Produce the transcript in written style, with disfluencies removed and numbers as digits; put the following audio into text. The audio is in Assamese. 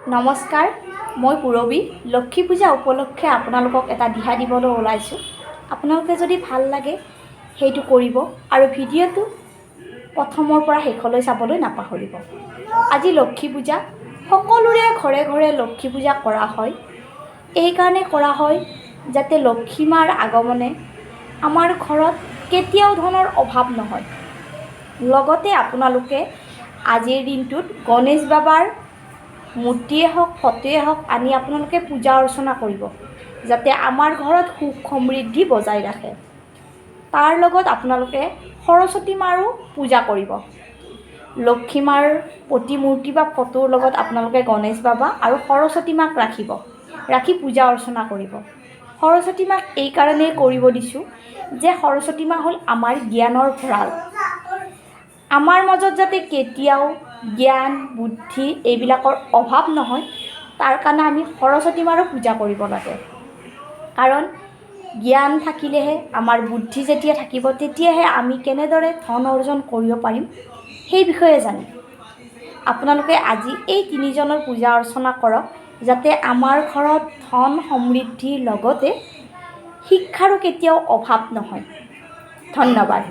নমস্কাৰ, মই পুৰবী। লক্ষী পূজা উপলক্ষে আপোনালোকক এটা দিহা দিবলৈ ওলাইছোঁ। আপোনালোকে যদি ভাল লাগে সেইটো কৰিব আৰু ভিডিঅ'টো প্ৰথমৰ পৰা শেষলৈ চাবলৈ নাপাহৰিব। আজি লক্ষী পূজা, সকলোৰে ঘৰে ঘৰে লক্ষী পূজা কৰা হয়। এইকাৰণে কৰা হয় যাতে লক্ষী মাৰ আগমনে আমাৰ ঘৰত কেতিয়াও ধনৰ অভাৱ নহয়। লগতে আপোনালোকে আজিৰ দিনটোত গণেশ বাবাৰ মূৰ্তিয়ে হওক, ফটোৱে হওক আনি আপোনালোকে পূজা অৰ্চনা কৰিব, যাতে আমাৰ ঘৰত সুখ সমৃদ্ধি বজাই ৰাখে। তাৰ লগত আপোনালোকে সৰস্বতী মাৰো পূজা কৰিব। লক্ষী মাৰ প্ৰতিমূৰ্তি বা ফটোৰ লগত আপোনালোকে গণেশ বাবা আৰু সৰস্বতী মাক ৰাখি পূজা অৰ্চনা কৰিব। সৰস্বতী মাক এইকাৰণেই কৰিব দিছোঁ যে সৰস্বতী মা হ'ল আমাৰ জ্ঞানৰ ভঁৰাল। আমাৰ মাজত যাতে কেতিয়াও জ্ঞান, বুদ্ধি এইবিলাকৰ অভাৱ নহয়, তাৰ কাৰণে আমি সৰস্বতী মাৰো পূজা কৰিব লাগে। কাৰণ জ্ঞান থাকিলেহে, আমাৰ বুদ্ধি যেতিয়া থাকিব, তেতিয়াহে আমি কেনেদৰে ধন অৰ্জন কৰিব পাৰিম সেই বিষয়ে জানিম। আপোনালোকে আজি এই তিনিজনৰ পূজা অৰ্চনা কৰক, যাতে আমাৰ ঘৰত ধন সমৃদ্ধিৰ লগতে শিক্ষাৰো কেতিয়াও অভাৱ নহয়। ধন্যবাদ।